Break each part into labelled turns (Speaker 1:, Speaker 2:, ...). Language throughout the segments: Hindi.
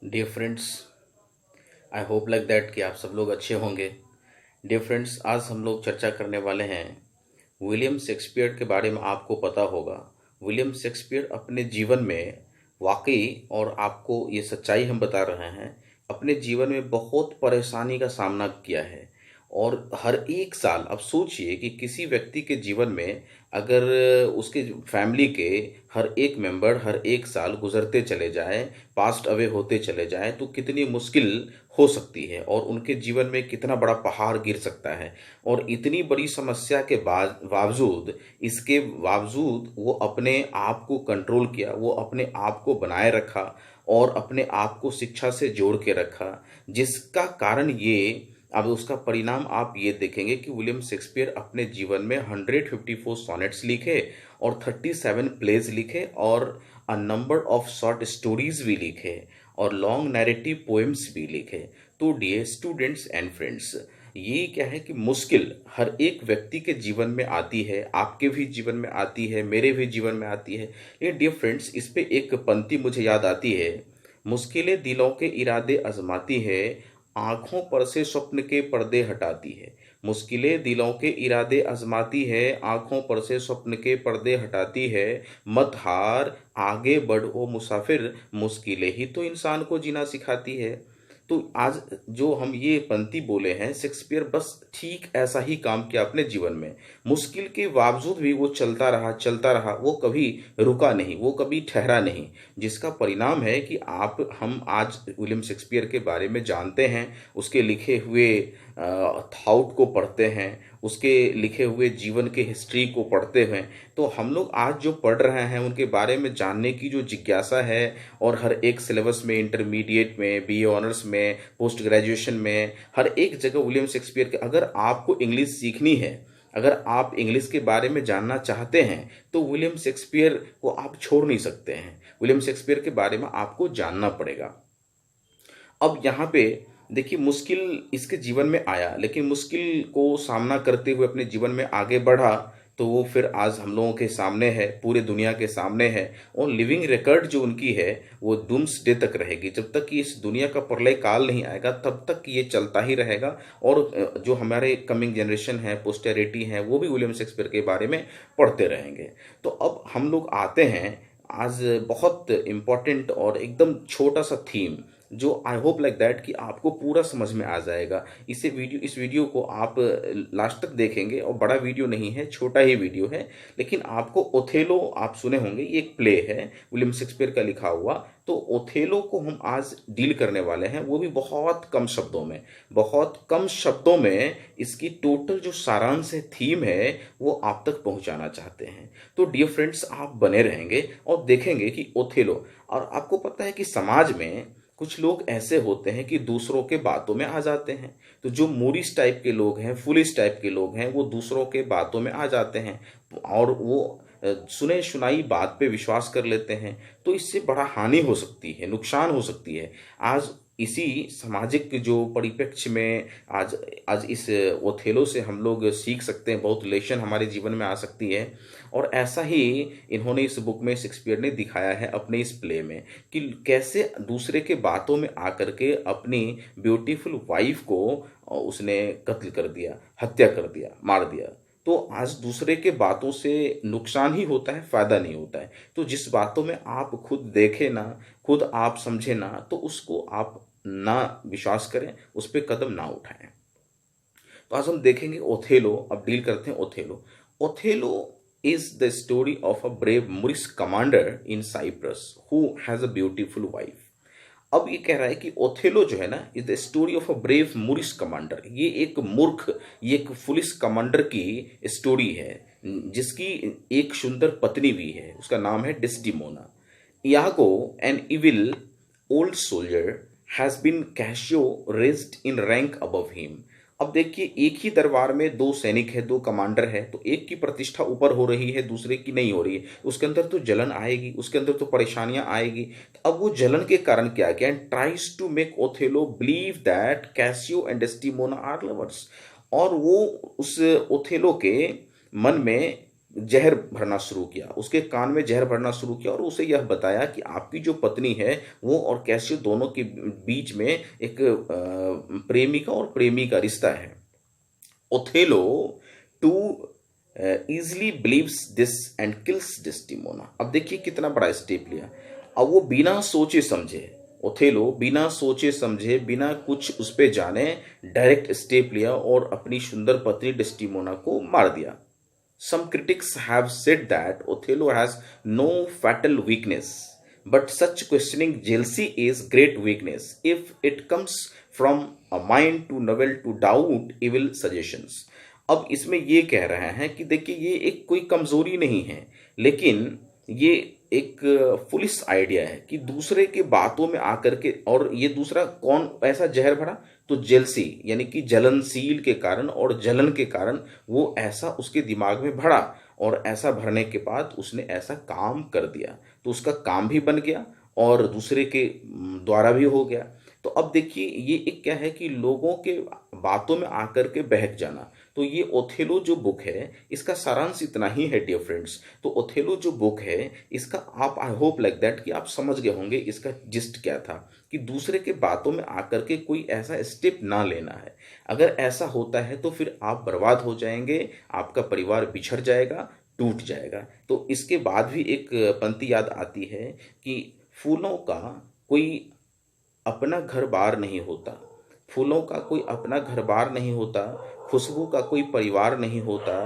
Speaker 1: Dear friends, I hope like that कि आप सब लोग अच्छे होंगे। डियर फ्रेंड्स, आज हम लोग चर्चा करने वाले हैं विलियम शेक्सपियर के बारे में। आपको पता होगा विलियम शेक्सपियर अपने जीवन में वाकई, और आपको ये सच्चाई हम बता रहे हैं, अपने जीवन में बहुत परेशानी का सामना किया है। और हर एक साल अब सोचिए कि किसी व्यक्ति के जीवन में अगर उसके फैमिली के हर एक मेंबर हर एक साल गुजरते चले जाए, पास्ट अवे होते चले जाए, तो कितनी मुश्किल हो सकती है और उनके जीवन में कितना बड़ा पहाड़ गिर सकता है। और इतनी बड़ी समस्या के बावजूद, इसके बावजूद वो अपने आप को कंट्रोल किया, वो अपने आप को बनाए रखा और अपने आप को शिक्षा से जोड़ के रखा, जिसका कारण ये, अब उसका परिणाम आप ये देखेंगे कि विलियम शेक्सपियर अपने जीवन में 154 सॉनेट्स लिखे और 37 प्लेज लिखे और a number of short stories भी लिखे और लॉन्ग नैरेटिव पोएम्स भी लिखे। तो डियर स्टूडेंट्स एंड फ्रेंड्स, ये क्या है कि मुश्किल हर एक व्यक्ति के जीवन में आती है, आपके भी जीवन में आती है, मेरे भी जीवन में आती है। ये डियर फ्रेंड्स, इस पे एक पंक्ति मुझे याद आती है, मुश्किलें दिलों के इरादे आजमाती है, आंखों पर से स्वप्न के पर्दे हटाती है। मुश्किलें दिलों के इरादे आजमाती है, आंखों पर से स्वप्न के पर्दे हटाती है। मत हार, आगे बढ़ ओ मुसाफिर, मुश्किलें ही तो इंसान को जीना सिखाती है। तो आज जो हम ये पंक्ति बोले हैं, शेक्सपियर बस ठीक ऐसा ही काम किया अपने जीवन में। मुश्किल के बावजूद भी वो चलता रहा, वो कभी रुका नहीं, वो कभी ठहरा नहीं, जिसका परिणाम है कि हम आज विलियम शेक्सपियर के बारे में जानते हैं, उसके लिखे हुए थाउट को पढ़ते हैं, उसके लिखे हुए जीवन के हिस्ट्री को पढ़ते हैं। तो हम लोग आज जो पढ़ रहे हैं उनके बारे में जानने की जो जिज्ञासा है, और हर एक सिलेबस में, इंटरमीडिएट में, बीए ऑनर्स में, पोस्ट ग्रेजुएशन में, हर एक जगह विलियम शेक्सपियर के, अगर आपको इंग्लिश सीखनी है, अगर आप इंग्लिश के बारे में जानना चाहते हैं, तो विलियम शेक्सपियर को आप छोड़ नहीं सकते हैं। विलियम शेक्सपियर के बारे में आपको जानना पड़ेगा। अब यहाँ पे देखिए, मुश्किल इसके जीवन में आया, लेकिन मुश्किल को सामना करते हुए अपने जीवन में आगे बढ़ा, तो वो फिर आज हम लोगों के सामने है, पूरे दुनिया के सामने है। और लिविंग रिकॉर्ड जो उनकी है वो डूम्सडे तक रहेगी। जब तक कि इस दुनिया का प्रलय काल नहीं आएगा, तब तक ये चलता ही रहेगा। और जो हमारे कमिंग जनरेशन है, पोस्टेरिटी है, वो भी विलियम शेक्सपियर के बारे में पढ़ते रहेंगे। तो अब हम लोग आते हैं आज बहुत इम्पोर्टेंट और एकदम छोटा सा थीम, जो आई होप लाइक दैट कि आपको पूरा समझ में आ जाएगा। इस वीडियो को आप लास्ट तक देखेंगे, और बड़ा वीडियो नहीं है, छोटा ही वीडियो है, लेकिन आपको ओथेलो आप सुने होंगे, ये एक प्ले है विलियम शेक्सपियर का लिखा हुआ। तो ओथेलो को हम आज डील करने वाले हैं, वो भी बहुत कम शब्दों में, बहुत कम शब्दों में इसकी टोटल जो सारांश है, थीम है, वो आप तक पहुंचाना चाहते हैं। तो डियर फ्रेंड्स, आप बने रहेंगे और देखेंगे कि ओथेलो, और आपको पता है कि समाज में कुछ लोग ऐसे होते हैं कि दूसरों के बातों में आ जाते हैं। तो जो मूरिस टाइप के लोग हैं, फुलिश टाइप के लोग हैं, वो दूसरों के बातों में आ जाते हैं और वो सुने सुनाई बात पे विश्वास कर लेते हैं। तो इससे बड़ा हानि हो सकती है, नुकसान हो सकती है। आज इसी सामाजिक जो परिप्रेक्ष्य में आज आज इस ओथेलो से हम लोग सीख सकते हैं, बहुत लेसन हमारे जीवन में आ सकती है। और ऐसा ही इन्होंने इस बुक में, शेक्सपियर ने दिखाया है अपने इस प्ले में, कि कैसे दूसरे के बातों में आकर के अपनी ब्यूटीफुल वाइफ को उसने कत्ल कर दिया, हत्या कर दिया, मार दिया। तो आज दूसरे के बातों से नुकसान ही होता है, फायदा नहीं होता है। तो जिस बातों में आप खुद देखें ना, खुद आप समझे ना, तो उसको आप ना विश्वास करें, उस पर कदम ना उठाएं। तो आज हम देखेंगे ओथेलो। अब डील करते हैं Othello. Othello is the story of a brave Moorish commander in Cyprus who has a beautiful wife. अब ये कह रहा है कि ओथेलो जो है ना, is the story of a brave Moorish commander. ये एक मूर्ख, ये एक पुलिस कमांडर की स्टोरी है, जिसकी एक सुंदर पत्नी भी है, उसका नाम है Desdemona. Iago, an evil old soldier, has been Cassio raised in rank above him. अब देखिए, एक ही दरबार में दो सैनिक है, दो कमांडर है, तो एक की प्रतिष्ठा ऊपर हो रही है, दूसरे की नहीं हो रही है। उसके अंदर तो जलन आएगी, उसके अंदर तो परेशानियां आएगी। तो अब वो जलन के कारण क्या किया, and tries to make Othello believe that Cassio and Desdemona are lovers. और वो उस ओथेलो के मन में जहर भरना शुरू किया, उसके कान में जहर भरना शुरू किया और उसे यह बताया कि आपकी जो पत्नी है वो और कैसियो दोनों के बीच में एक प्रेमिका और प्रेमी का रिश्ता है। Othello too easily believes this and kills Desdemona. अब देखिए कितना बड़ा स्टेप लिया। अब वो बिना सोचे समझे, ओथेलो बिना सोचे समझे, बिना कुछ उस पे जाने डायरेक्ट स्टेप लिया और अपनी सुंदर पत्नी डेस्टिमोना को मार दिया। Some critics have said that Othello has no fatal weakness, but such questioning jealousy is great weakness if it comes from a mind too novel to doubt evil suggestions। अब इसमें ये कह रहे हैं कि देखिए ये एक कोई कमजोरी नहीं है, लेकिन ये एक फुलिश आइडिया है कि दूसरे के बातों में आकर के, और ये दूसरा कौन ऐसा जहर भरा, तो जेलसी यानी कि जलनशील के कारण और जलन के कारण वो ऐसा उसके दिमाग में भरा, और ऐसा भरने के बाद उसने ऐसा काम कर दिया, तो उसका काम भी बन गया और दूसरे के द्वारा भी हो गया। तो अब देखिए ये एक क्या है कि लोगों के बातों में आकर के बहक जाना। तो ये ओथेलो जो बुक है इसका सारांश इतना ही है डियर फ्रेंड्स। तो ओथेलो जो बुक है इसका आप, आई होप लाइक दैट कि आप समझ गए होंगे इसका जिस्ट क्या था, कि दूसरे के बातों में आकर के कोई ऐसा स्टेप ना लेना है। अगर ऐसा होता है तो फिर आप बर्बाद हो जाएंगे, आपका परिवार बिछड़ जाएगा, टूट जाएगा। तो इसके बाद भी एक पंक्ति याद आती है कि फूलों का कोई अपना घर बार नहीं होता, फूलों का कोई अपना घर बार नहीं होता, खुशबू का कोई परिवार नहीं होता,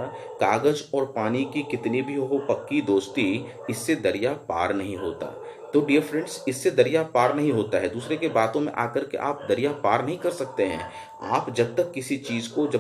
Speaker 1: कागज और पानी की कितनी भी हो पक्की दोस्ती, इससे दरिया पार नहीं होता। तो डियर फ्रेंड्स, इससे दरिया पार नहीं होता है, दूसरे के बातों में आकर के आप दरिया पार नहीं कर सकते हैं। आप जब तक किसी चीज़ को, जब